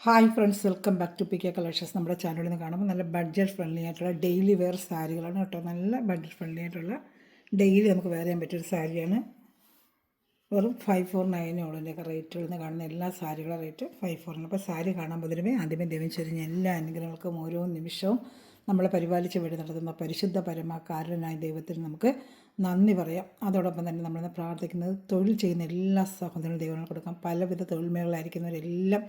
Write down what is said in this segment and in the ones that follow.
Hi friends, welcome back to P K collections. നമ്മുടെ ചാനലിൽ നിന്ന് കാണുമ്പോൾ നല്ല ബഡ്ജറ്റ് ഫ്രണ്ട്ലി ആയിട്ടുള്ള ഡെയിലി വെയർ സാരികളാണ് കേട്ടോ. നല്ല ബഡ്ജറ്റ് ഫ്രണ്ട്ലി ആയിട്ടുള്ള ഡെയിലി നമുക്ക് വെയർ ചെയ്യാൻ പറ്റിയൊരു സാരിയാണ്. വെറും 549 ഉള്ളതിൻ്റെയൊക്കെ റേറ്റുകളിൽ നിന്ന് കാണുന്ന എല്ലാ സാരികളുടെ റേറ്റ് 549. അപ്പോൾ സാരി കാണാൻ പൊതുവേ ആദ്യമേ ദൈവം ചൊരിഞ്ഞ എല്ലാ അനുഗ്രഹങ്ങൾക്കും ഓരോ നിമിഷവും നമ്മളെ പരിപാലിച്ച് വേണ്ടി നടത്തുന്ന പരിശുദ്ധ പരമകാരണനായ ദൈവത്തിന് നമുക്ക് നന്ദി പറയാം. അതോടൊപ്പം തന്നെ നമ്മളിന്ന് പ്രാർത്ഥിക്കുന്നത് തൊഴിൽ ചെയ്യുന്ന എല്ലാ സഹോദരങ്ങളും ദൈവങ്ങൾ കൊടുക്കാം. പലവിധ തൊഴിൽ മേഖലയായിരിക്കുന്നവരെല്ലാം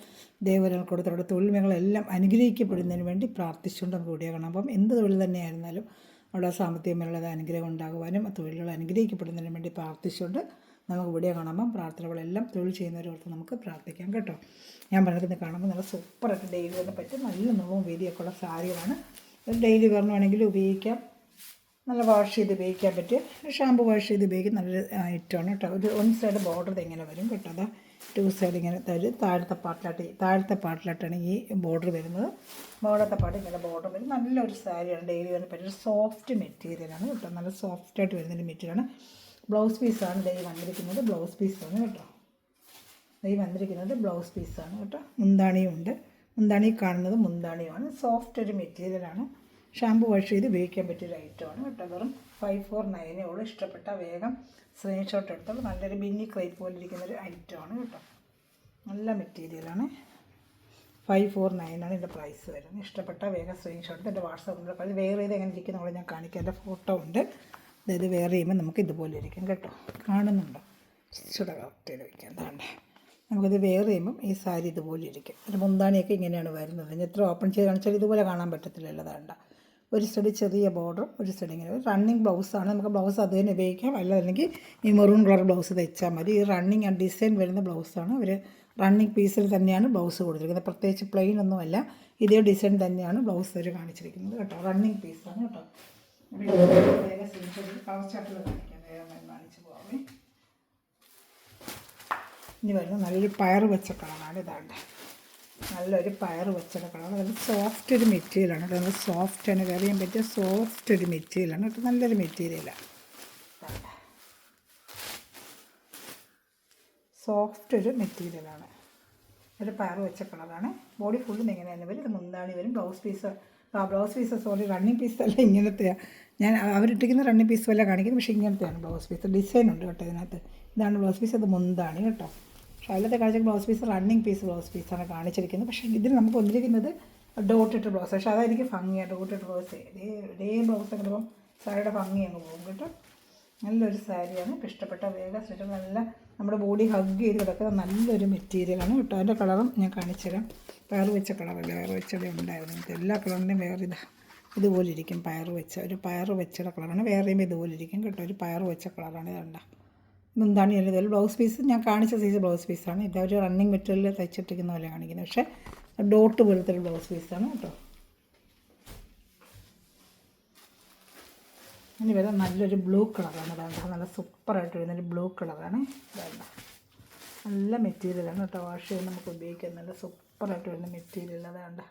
ദൈവങ്ങൾ കൊടുത്തവരുടെ തൊഴിൽ മേഖലയെല്ലാം അനുഗ്രഹിക്കപ്പെടുന്നതിന് വേണ്ടി പ്രാർത്ഥിച്ചുകൊണ്ട് നമുക്ക് വീഡിയോ കാണാം. അപ്പം എന്ത് തൊഴിൽ തന്നെയായിരുന്നാലും അവിടെ സാമ്പത്തിക മേഖലയുടെ അനുഗ്രഹം ഉണ്ടാകുവാനും തൊഴിലുകൾ അനുഗ്രഹിക്കപ്പെടുന്നതിന് വേണ്ടി പ്രാർത്ഥിച്ചുകൊണ്ട് നമുക്ക് വീഡിയോ കാണുമ്പം പ്രാർത്ഥനകളെല്ലാം തൊഴിൽ ചെയ്യുന്നവരോർത്ത് നമുക്ക് പ്രാർത്ഥിക്കാം കേട്ടോ. ഞാൻ പറഞ്ഞിരുന്ന് കാണുമ്പോൾ നല്ല സൂപ്പറായിട്ട് ഡെയിലി തന്നെ പറ്റും. നല്ല നീളവും വീതിയൊക്കെ ഉള്ള സാരികളാണ്. ഡെയിലി വേണമെങ്കിൽ ഉപയോഗിക്കാം. നല്ല വാഷ് ചെയ്ത് ഉപയോഗിക്കാൻ പറ്റും. ഷാമ്പു വാഷ് ചെയ്ത് ഉപയോഗിക്കാൻ നല്ലൊരു ഐറ്റമാണ് കേട്ടോ. ഒരു 1 സൈഡ് ബോർഡർ ഇങ്ങനെ വരും കേട്ടോ. അതാ 2 സൈഡ് ഇങ്ങനെ തരും. താഴത്തെ പാർട്ടിലായിട്ടാണ് ഈ ബോർഡർ വരുന്നത്. മുകളത്തെ പാർട്ട് ഇങ്ങനെ ബോർഡർ വരും. നല്ലൊരു സാരിയാണ്. ഡെയിലി വേണം പറ്റും. സോഫ്റ്റ് മെറ്റീരിയലാണ് കേട്ടോ. നല്ല സോഫ്റ്റായിട്ട് വരുന്നൊരു മെറ്റീരിയലാണ്. ബ്ലൗസ് പീസാണ് ഡെയിലി വന്നിരിക്കുന്നത്. ബ്ലൗസ് പീസാണ് കേട്ടോ. ഡെയിലി വന്നിരിക്കുന്നത് ബ്ലൗസ് പീസാണ് കേട്ടോ. മുന്താണിയും ഉണ്ട്. മുന്താണി കാണുന്നത് മുന്താണിയുമാണ്. സോഫ്റ്റ് ഒരു മെറ്റീരിയലാണ്. ഷാമ്പു വാഷ് ചെയ്ത് ഉപയോഗിക്കാൻ പറ്റിയൊരു ഐറ്റമാണ് കേട്ടോ. വെറും 549 ഉള്ളൂ. ഇഷ്ടപ്പെട്ട വേഗം സ്ക്രീൻഷോട്ട് എടുത്തോളൂ. നല്ലൊരു ബിന്നി ക്രൈപ്പ് പോലെ ഇരിക്കുന്നൊരു ഐറ്റമാണ് കേട്ടോ. നല്ല മെറ്റീരിയലാണ്. 549 ആണ് ഇതിൻ്റെ പ്രൈസ് വരുന്നത്. ഇഷ്ടപ്പെട്ട വേഗം സ്ക്രീൻഷോട്ട് എടുത്ത് എൻ്റെ വാട്സാപ്പിൽ അത് വേറെ ചെയ്ത് എങ്ങനെ ഇരിക്കുന്ന ഞാൻ കാണിക്കാം. എൻ്റെ ഫോട്ടോ ഉണ്ട്. അതായത് വേറെ ചെയ്യുമ്പോൾ നമുക്ക് ഇതുപോലെ ഇരിക്കും കേട്ടോ. കാണുന്നുണ്ടോ? ചുട കറക്റ്റ് ചെയ്ത് വയ്ക്കാം. എന്താണ്ടേ നമുക്കിത് വെയർ ചെയ്യുമ്പം ഈ സാരി ഇതുപോലെ ഇരിക്കും. ഒരു മുന്താണിയൊക്കെ ഇങ്ങനെയാണ് വരുന്നത്. ഇനി എത്ര ഓപ്പൺ ചെയ്ത് കാണിച്ചാൽ ഇതുപോലെ കാണാൻ പറ്റത്തില്ലല്ലോ. അതാണ്ട ഒരു സൈഡ് ചെറിയ ബോർഡറും ഒരു സൈഡ് ഇങ്ങനെ. റണ്ണിങ് ബ്ലൗസാണ്. നമുക്ക് ബ്ലൗസ് അത് തന്നെ ഉപയോഗിക്കാം. അല്ലെങ്കിൽ ഈ മെറൂൺ കളർ ബ്ലൗസ് തയ്ച്ചാൽ മതി. ഈ റണ്ണിങ് ഡിസൈൻ വരുന്ന ബ്ലൗസാണ്. അവർ റണ്ണിങ് പീസിൽ തന്നെയാണ് ബ്ലൗസ് കൊടുത്തിരിക്കുന്നത്. പ്രത്യേകിച്ച് പ്ലെയിൻ ഒന്നുമല്ല. ഇതേ ഡിസൈൻ തന്നെയാണ് ബ്ലൗസ് അവർ കാണിച്ചിരിക്കുന്നത് കേട്ടോ. റണ്ണിങ് പീസാണ് കേട്ടോ. വേഗം കളർ ചാർട്ടിൽ കാണിക്കാം. വേഗം കാണിച്ച് പോകാമേ. ഇനി വരുന്നത് നല്ലൊരു പയർ വെച്ച കളറാണ്. ഇതാണ്ട് നല്ലൊരു പയർ വെച്ച കളർ. നല്ല സോഫ്റ്റ് ഒരു മെറ്റീരിയലാണ് കേട്ടോ. നല്ല സോഫ്റ്റാണ്. വെയർ ചെയ്യാൻ പറ്റിയ സോഫ്റ്റ് ഒരു മെറ്റീരിയലാണ് കേട്ടോ. നല്ലൊരു മെറ്റീരിയലാണ്. സോഫ്റ്റ് ഒരു മെറ്റീരിയലാണ്. ഒരു പയർ വെച്ച കളറാണ്. ബോഡി ഫുള്ളും ഇങ്ങനെ തന്നെ വരും. ഇത് മുന്താണി വരും. ബ്ലൗസ് പീസ് സോറി റണ്ണിങ് പീസല്ല. ഇങ്ങനത്തെയാണ് ഞാൻ അവരിട്ടിരിക്കുന്ന റണ്ണിങ് പീസ് വല്ല കാണിക്കുന്നത്. പക്ഷേ ഇങ്ങനത്തെയാണ് ബ്ലൗസ് പീസ്. ഡിസൈൻ ഉണ്ട് കേട്ടോ ഇതിനകത്ത്. ഇതാണ് ബ്ലൗസ് പീസ്. അത് മുന്താണി കേട്ടോ. പക്ഷേ അതിലത്തെ കാണിച്ച ബ്ലൗസ് പീസ് റണ്ണിങ് ബ്ലൗസ് പീസാണ് കാണിച്ചിരിക്കുന്നത്. പക്ഷേ ഇതിൽ നമുക്ക് വന്നിരിക്കുന്നത് ഡോട്ടിട്ട് ബ്ലൗസ്. പക്ഷേ അതായിരിക്കും ഭംഗിയാണ്. ഡോട്ടിട്ട് ബ്ലൗസ് ഇതേ ബ്ലൗസ് അങ്ങനെ ഇപ്പം സാരിയുടെ ഭംഗി അങ്ങ് പോകും കേട്ടോ. നല്ലൊരു സാരിയാണ്. ഇപ്പം ഇഷ്ടപ്പെട്ട വേഗം സ്റ്റിച്ച് നല്ല നമ്മുടെ ബോഡി ഹഗ് ചെയ്ത് കിടക്കുന്ന നല്ലൊരു മെറ്റീരിയലാണ് കേട്ടോ. അതിൻ്റെ കളറും ഞാൻ കാണിച്ചുതരാം. പയർ വെച്ച കളറല്ല, വേറെ വെച്ചതേ ഉണ്ടായിരുന്നു. എല്ലാ കളറിൻ്റെയും വേറെ ഇതുപോലെ ഇരിക്കും. പയർ വെച്ചയുടെ കളറാണ്. വേറെ ചെയ്യുമ്പോൾ ഇതുപോലെ ഇരിക്കും കേട്ടോ. ഒരു പയർ വെച്ച കളറാണ്. ഇതുണ്ട മുന്താണി അല്ല. ഇതുപോലെ ബ്ലൗസ് പീസ് ഞാൻ കാണിച്ച സൈസ് ബ്ലൗസ് പീസാണ്. ഇതൊരു റണ്ണിങ് മെറ്റീരിയൽ തയ്ച്ചിട്ടിരിക്കുന്ന പോലെ കാണിക്കുന്നത്. പക്ഷേ ഡോട്ട് പോലത്തെ ഒരു ബ്ലൗസ് പീസാണ് കേട്ടോ. ഇനി വരെ നല്ലൊരു ബ്ലൂ കളറാണ്. വേണ്ട നല്ല സൂപ്പറായിട്ട് വരുന്നൊരു ബ്ലൂ കളറാണ്. വേണ്ട നല്ല മെറ്റീരിയലാണ് കേട്ടോ. വാഷ് ചെയ്ത് നമുക്ക് ഉപയോഗിക്കാൻ നല്ല സൂപ്പറായിട്ട് വരുന്ന മെറ്റീരിയൽ. വേണ്ട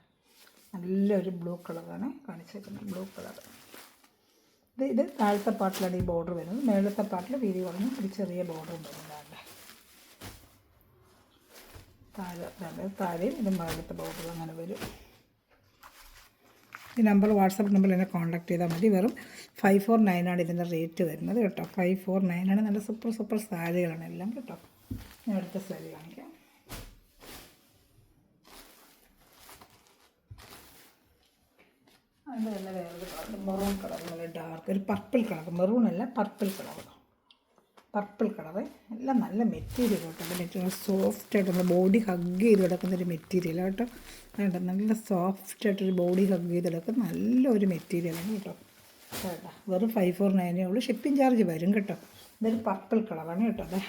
നല്ലൊരു ബ്ലൂ കളറാണ് കാണിച്ചേക്കുന്നത്. Blue colour. ഇത് താഴത്തെ പാർട്ടിലാണ് ഈ ബോർഡർ വരുന്നത്. മേളത്തെ പാർട്ടിൽ വീതി കുറഞ്ഞ് ഒരു ചെറിയ ബോർഡറും വരുന്നതാണ്. താഴെയും ഇത് മേളത്തെ ബോർഡർ അങ്ങനെ വരും. ഈ നമ്പർ വാട്സാപ്പ് നമ്പറിൽ എന്നെ കോൺടാക്ട് ചെയ്താൽ മതി. വെറും 549 ആണ് ഇതിൻ്റെ റേറ്റ് വരുന്നത് കേട്ടോ. 549 ആണ്. നല്ല സൂപ്പർ സാരികളാണ് എല്ലാം കേട്ടോ. ഞാൻ അടുത്ത സാരി കാണിക്കാം. അതിൻ്റെ തന്നെ വേറൊരു കളർ മെറൂൺ കളർ. നല്ല ഡാർക്ക് ഒരു പർപ്പിൾ കളർ. മെറൂൺ അല്ല, പർപ്പിൾ കളറ്. എല്ലാം നല്ല മെറ്റീരിയൽ കേട്ടോ. മെറ്റീരിയൽ സോഫ്റ്റായിട്ട് നമ്മുടെ ബോഡി ഹഗ് ചെയ്ത് കിടക്കുന്നൊരു മെറ്റീരിയൽ കേട്ടോ. വേണ്ട നല്ല സോഫ്റ്റായിട്ടൊരു ബോഡി ഹഗ് ചെയ്ത് കിടക്കുന്ന നല്ലൊരു മെറ്റീരിയലാണ് കേട്ടോ. കേട്ടോ വെറും 549 ഉള്ളൂ. ഷിപ്പിംഗ് ചാർജ് വരും കേട്ടോ. ഇതൊരു പർപ്പിൾ കളറാണ് കേട്ടോ. അതെ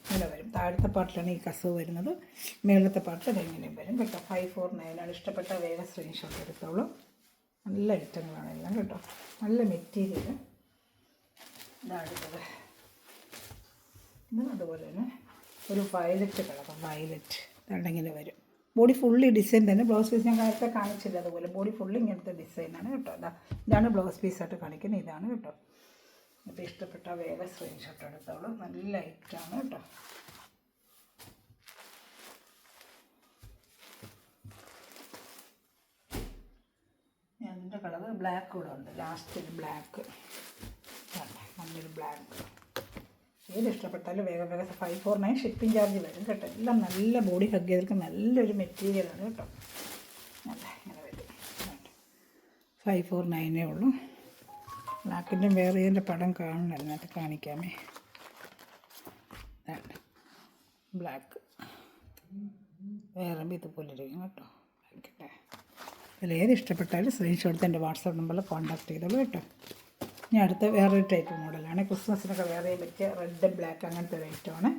ഇങ്ങനെ വരും. താഴത്തെ പാട്ടിലാണ് ഈ കസവ് വരുന്നത്. മേളത്തെ പാട്ടിൽ അതെങ്ങനെയും വരും കേട്ടോ. 549 ആണ്. ഇഷ്ടപ്പെട്ട വേഗം സ്ക്രീൻഷോട്ട് എടുത്തോളൂ. നല്ല ഐറ്റങ്ങളാണ് എല്ലാം കേട്ടോ. നല്ല മെറ്റീരിയൽ. ഇതാടുത്തത് ഇത് അതുപോലെ തന്നെ ഒരു വയലറ്റ് കളർ. ഇതാണ്ടിങ്ങനെ വരും. ബോഡി ഫുള്ളി ഡിസൈൻ തന്നെ. ബ്ലൗസ് പീസ് ഞാൻ നേരത്തെ കാണിച്ചില്ല. അതുപോലെ ബോഡി ഫുള്ളി ഇങ്ങനത്തെ ഡിസൈനാണ് കേട്ടോ. ഇതാണ് ബ്ലൗസ് പീസായിട്ട് കാണിക്കുന്നത്. ഇതാണ് കേട്ടോ. അപ്പോൾ ഇഷ്ടപ്പെട്ട വേഗം സ്ക്രീൻഷോട്ട് എടുത്തോളൂ. നല്ല ഐറ്റമാണ് കേട്ടോ. ബ്ലാക്ക് കൂടെ ഉണ്ട്, ലാസ്റ്റ് ബ്ലാക്ക്, നല്ലൊരു ബ്ലാക്ക്. ഏത് ഇഷ്ടപ്പെട്ടാലും വേഗം വേഗം 549 ഷിപ്പിംഗ് ചാർജ് വരും കേട്ടോ. എല്ലാം നല്ല ബോഡി ഹഗ് ചെയ്തെടുക്കാൻ നല്ലൊരു മെറ്റീരിയലാണ് കേട്ടോ. നല്ല ഇങ്ങനെ വരും. 549 ഉള്ളൂ. ബ്ലാക്കിൻ്റെ വേറെ ഇതിൻ്റെ പടം കാണണം, അതിനകത്ത് കാണിക്കാമേ. ബ്ലാക്ക് വേറെ ഇതുപോലെ ഇരിക്കും കേട്ടോ. ഇതിലേത് ഇഷ്ടപ്പെട്ടാലും സ്ക്രീൻഷോട്ട് എടുത്ത് എൻ്റെ വാട്സാപ്പ് നമ്പറിൽ കോൺടാക്ട് ചെയ്തോളൂ കേട്ടോ. ഇനി അടുത്ത വേറൊരു ടൈപ്പ് മോഡലാണ്, ക്രിസ്മസിനൊക്കെ വേറെ പറ്റിയ റെഡ് ബ്ലാക്ക് അങ്ങനത്തെ ഒരു ഐറ്റമാണ്.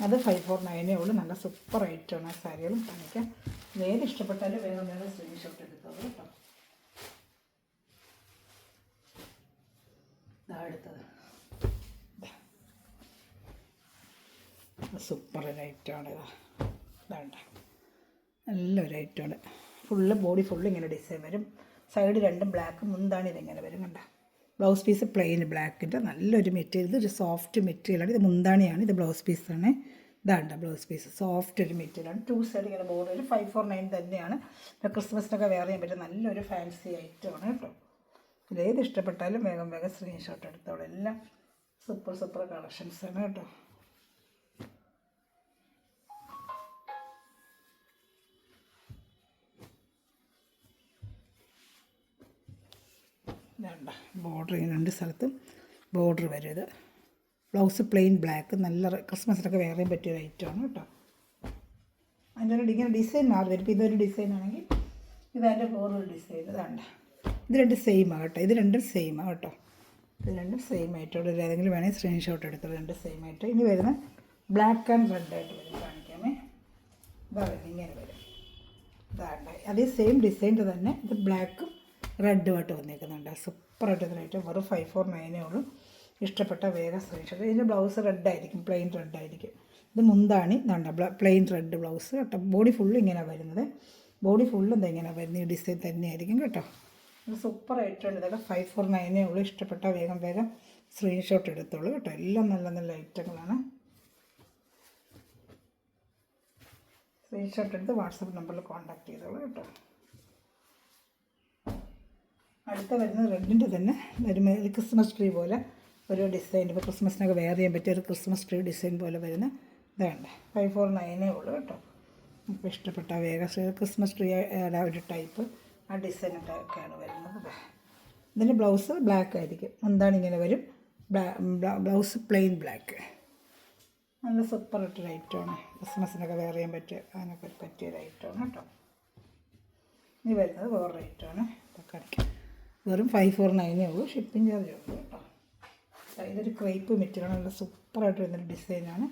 അത് 549 ഉള്ളൂ. നല്ല സൂപ്പർ ഐറ്റമാണ്. ആ സാരികളും കാണിക്കാം. ഏത് ഇഷ്ടപ്പെട്ടാലും വേറെ വേറെ സ്ക്രീൻഷോട്ട് എടുത്തോളൂ കേട്ടോ. അടുത്തത് സൂപ്പർ ഒരു ഐറ്റമാണ്. ഇതാണ്ട് നല്ലൊരു ഐറ്റമാണ്. ബോഡി ഫുള്ള് ഇങ്ങനെ ഡിസൈൻ വരും. സൈഡ് രണ്ടും ബ്ലാക്ക്, മുന്താണി ഇതിങ്ങനെ വരും കണ്ട. ബ്ലൗസ് പീസ് പ്ലെയിൻ ബ്ലാക്കിൻ്റെ നല്ലൊരു മെറ്റീരിയൽ. ഇതൊരു സോഫ്റ്റ് മെറ്റീരിയലാണ്. ഇത് മുന്താണിയാണ്, ഇത് ബ്ലൗസ് പീസാണ്. ഇതാണ്ട ബ്ലൗസ് പീസ് സോഫ്റ്റ് ഒരു മെറ്റീരിയലാണ്. 2 സൈഡ് ഇങ്ങനെ ബോർഡർ. 549 തന്നെയാണ്. ക്രിസ്മസിനൊക്കെ വെയർ ചെയ്യാൻ പറ്റും നല്ലൊരു ഫാൻസി ഐറ്റമാണ് കേട്ടോ. ഇതിലേത് ഇഷ്ടപ്പെട്ടാലും വേഗം വേഗം സ്ക്രീൻഷോട്ട് എടുത്തോളൂ. എല്ലാം സൂപ്പർ സൂപ്പർ കളക്ഷൻസാണ് കേട്ടോ. വേണ്ട ബോർഡർ ഇങ്ങനെ 2 സ്ഥലത്തും ബോർഡർ വരും. ഇത് ബ്ലൗസ് പ്ലെയിൻ ബ്ലാക്ക്, നല്ല ക്രിസ്മസിനൊക്കെ വേറെ ചെയ്യാൻ പറ്റിയൊരു ഐറ്റമാണ് കേട്ടോ. അതിൻ്റെ ഒരു ഇങ്ങനെ ഡിസൈൻ മാറി വരും. ഇപ്പോൾ ഇതൊരു ഡിസൈൻ ആണെങ്കിൽ ഇതതിൻ്റെ വേറൊരു ഡിസൈൻ. ഇതാണ്ട ഇത് രണ്ടും സെയിമാണ് കേട്ടോ. ഇത് രണ്ടും സെയിമാണ് കേട്ടോ. ഇത് രണ്ടും സെയിം ആയിട്ടുള്ള ഏതെങ്കിലും വേണമെങ്കിൽ സ്ക്രീൻഷോട്ട് എടുത്തോളൂ. രണ്ടും സെയിം ആയിട്ട്. ഇനി വരുന്ന ബ്ലാക്ക് ആൻഡ് റെഡ് ആയിട്ട് വരും. കാണിക്കാമേ. ഇതാ വരും, ഇങ്ങനെ വരും. ഇതാണ്ട അതേ സെയിം ഡിസൈൻ്റെ തന്നെ ഇത് ബ്ലാക്കും റെഡുമായിട്ട് വന്നിരിക്കുന്നുണ്ട്. സൂപ്പറായിട്ട് ഇതിനായിട്ട് വെറും 549 ഉള്ളൂ. ഇഷ്ടപ്പെട്ട വേഗം സ്ക്രീൻഷോട്ട്. ഇതിൻ്റെ ബ്ലൗസ് റെഡായിരിക്കും, പ്ലെയിൻ റെഡായിരിക്കും. ഇത് മുന്താണി വേണ്ട പ്ലെയിൻ റെഡ് ബ്ലൗസ് കേട്ടോ. ബോഡി ഫുള്ള് ഇങ്ങനെ വരുന്നത്. ബോഡി ഫുള്ള് എന്താ ഇങ്ങനെ വരുന്ന ഈ ഡിസൈൻ തന്നെയായിരിക്കും കേട്ടോ. ഇത് സൂപ്പറായിട്ടുണ്ട്. ഇതൊക്കെ 549 ഉള്ളൂ. ഇഷ്ടപ്പെട്ട വേഗം വേഗം സ്ക്രീൻഷോട്ട് എടുത്തോളൂ കേട്ടോ. എല്ലാം നല്ല നല്ല ഐറ്റങ്ങളാണ്. സ്ക്രീൻഷോട്ട് എടുത്ത് വാട്സപ്പ് നമ്പറിൽ കോൺടാക്ട് ചെയ്തോളൂ കേട്ടോ. അടുത്ത വരുന്നത് റെഡിൻ്റെ തന്നെ ഒരു ക്രിസ്മസ് ട്രീ പോലെ ഒരു ഡിസൈൻ. ഇപ്പോൾ ക്രിസ്മസിനൊക്കെ വെയർ ചെയ്യാൻ പറ്റിയ ഒരു ക്രിസ്മസ് ട്രീ ഡിസൈൻ പോലെ വരുന്ന ഇതാണ്. 549 ഉള്ളൂ കേട്ടോ. അപ്പോൾ ഇഷ്ടപ്പെട്ട വേഗം ക്രിസ്മസ് ട്രീ ഒരു ടൈപ്പ് ആ ഡിസൈനൊക്കെയാണ് വരുന്നത്. ഇതിൻ്റെ ബ്ലൗസ് ബ്ലാക്ക് ആയിരിക്കും. എന്താണ് ഇങ്ങനെ വരും. Blouse plain black. നല്ല സൂപ്പറായിട്ടൊരു ഐറ്റമാണ്. ക്രിസ്മസിനൊക്കെ വെയർ ചെയ്യാൻ അതിനൊക്കെ പറ്റിയൊരു ഐറ്റമാണ് കേട്ടോ. ഇനി വരുന്നത് വേറൊരു ഐറ്റമാണ്. ഇതൊക്കെ അടിക്കാം. വെറും 549 ഉള്ളൂ. ഷിപ്പിംഗ് ചാർജ് ഉള്ളൂ കേട്ടോ. ഇതൊരു ക്രേപ്പ് മെറ്റീരിയലാണ്. നല്ല സൂപ്പറായിട്ട് വരുന്നൊരു ഡിസൈനാണ്.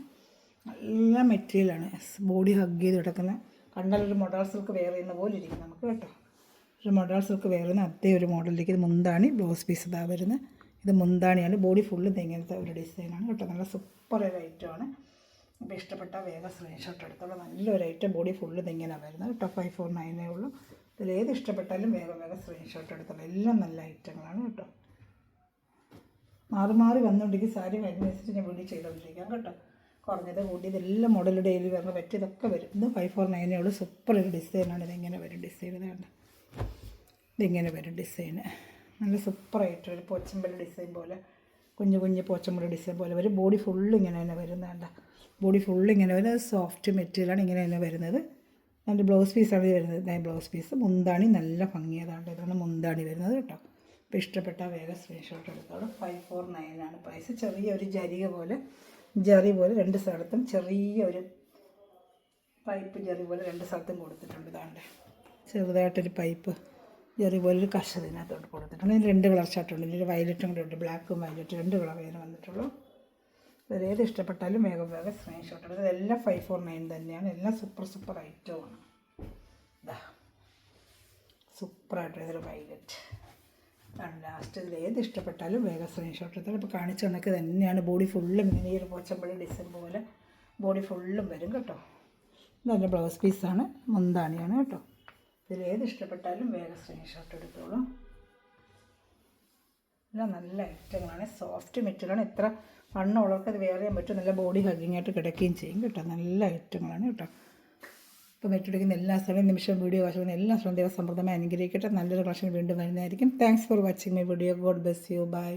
നല്ല മെറ്റീരിയലാണ്. ബോഡി ഹഗ് ചെയ്ത് കിടക്കുന്ന കണ്ടാലൊരു മൊഡാൾ സിൽക്ക് വെയർ ചെയ്യുന്ന പോലെ ഇരിക്കും നമുക്ക് കേട്ടോ. ഒരു മൊഡാൾ സിൽക്ക് വെയർ ചെയ്യുന്ന അതേ ഒരു മോഡലിലേക്ക്. ഇത് മുന്താണി, ബ്ലൗസ് പീസ് ഇതാ വരുന്നത്. ഇത് മുന്താണിയാണ്. ബോഡി ഫുള്ള് ഇങ്ങനത്തെ ഒരു ഡിസൈനാണ് കേട്ടോ. നല്ല സൂപ്പർ ഒരു ഐറ്റമാണ്. അപ്പോൾ ഇഷ്ടപ്പെട്ട വേഗം സ്ക്രീൻഷോട്ട് എടുത്തോളൂ. നല്ലൊരു ഐറ്റം. ബോഡി ഫുള്ള് ഇങ്ങനെ വരുന്നത് കേട്ടോ. 549 ഉള്ളൂ. ഇതിലേത് ഇഷ്ടപ്പെട്ടാലും വേഗം വേഗം സ്ക്രീൻഷോട്ട് എടുത്തോളൂ. എല്ലാം നല്ല ഐറ്റങ്ങളാണ് കേട്ടോ. മാറി മാറി വന്നുകൊണ്ടെങ്കിൽ സാരി വരുന്നതനുസരിച്ച് ഞാൻ വീഡിയോ ചെയ്തുകൊണ്ടിരിക്കാം കേട്ടോ. കുറഞ്ഞത് കൂടിയത് എല്ലാം മോഡൽ ഡെയിലി വരുന്ന പറ്റിയതൊക്കെ വരും. ഇത് 549 ഉള്ളൂ. സൂപ്പർ ഒരു ഡിസൈനാണ്. ഇതെങ്ങനെ വരും ഡിസൈൻ. ഇതാണ് ഇതിങ്ങനെ വരും ഡിസൈന്. നല്ല സൂപ്പറായിട്ട് ഒരു പോച്ചമ്പള്ളി ഡിസൈൻ പോലെ, കുഞ്ഞു കുഞ്ഞ് പോച്ചമ്പള്ളി ഡിസൈൻ പോലെ വരും. ബോഡി ഫുള്ള് ഇങ്ങനെ തന്നെ വരുന്നതാണ്ട. ബോഡി ഫുള്ള് ഇങ്ങനെ വരുന്നത്. സോഫ്റ്റ് മെറ്റീരിയലാണ്. ഇങ്ങനെ തന്നെ വരുന്നത്. അതിൻ്റെ ബ്ലൗസ് പീസാണ് വരുന്നത്. ബ്ലൗസ് പീസ് മുന്താണി നല്ല ഭംഗിയതാണ്. ഇതാണ് മുന്താണി വരുന്നത് കേട്ടോ. അപ്പോൾ ഇഷ്ടപ്പെട്ട വേഗം സ്ക്രീൻഷോട്ട് എടുത്തോളൂ. 549 ആണ് പ്രൈസ്. ചെറിയൊരു ജറി പോലെ 2 സ്ഥലത്തും ചെറിയൊരു പൈപ്പ് ജറി പോലെ 2 സ്ഥലത്തും കൊടുത്തിട്ടുണ്ട്. ഇതാണ്ട് ചെറുതായിട്ടൊരു പൈപ്പ് ജറി പോലെ ഒരു കഷ ഇതിനകത്തോട്ട് കൊടുത്തിട്ടുണ്ട്. ഇതിന് 2 കളർ ഷർട്ടുണ്ട്. ഇതിൽ വയലറ്റും കൂടെ ഉണ്ട്. ബ്ലാക്കും വയലറ്റും 2 കളർ ഇതിന് വന്നിട്ടുള്ളൂ. ഏത് ഇഷ്ടപ്പെട്ടാലും വേഗം വേഗം സ്ക്രീൻഷോട്ട് എടുത്തത്. ഇതെല്ലാം 549 തന്നെയാണ്. എല്ലാം സൂപ്പർ ഐറ്റമാണ്. ഇതാ സൂപ്പറായിട്ട് ഇതൊരു വയലറ്റ് ആണ്. ലാസ്റ്റ് ഇതിൽ ഏത് ഇഷ്ടപ്പെട്ടാലും വേഗം സ്ക്രീൻഷോട്ട് എടുത്താൽ. ഇപ്പോൾ കാണിച്ച കണക്ക് തന്നെയാണ്. ബോഡി ഫുള്ളും ഇങ്ങനെ ഈ ഒരു പോച്ചമ്പള്ളി ഡിസൈൻ പോലെ ബോഡി ഫുള്ളും വരും കേട്ടോ. നല്ല ബ്ലൗസ് പീസാണ്. മുന്താണിയാണ് കേട്ടോ. ഇതിൽ ഏത് ഇഷ്ടപ്പെട്ടാലും വേഗം സ്ക്രീൻഷോട്ട് എടുത്തോളൂ. എല്ലാം നല്ല ഐറ്റങ്ങളാണ്. സോഫ്റ്റ് മെറ്റീരിയലാണ്. എത്ര വണ്ണമുള്ളവർക്ക് അത് വെയർ ചെയ്യാൻ പറ്റും. നല്ല ബോഡി ഹഗ്ഗിങ് ആയിട്ട് കിടക്കുകയും ചെയ്യും കേട്ടോ. നല്ല ഐറ്റങ്ങളാണ് കേട്ടോ. ഇപ്പോൾ വെട്ടിപ്പിടിക്കുന്ന എല്ലാ സ്ഥലവും നിമിഷം വീഡിയോ വാശുന്ന എല്ലാ സ്ഥലവും ദൈവം സമൃദ്ധമായി അനുഗ്രഹിക്കട്ടെ. നല്ലൊരു കളക്ഷൻ വീണ്ടും വരുന്നതായിരിക്കും. Thanks for watching my video. God bless you. By.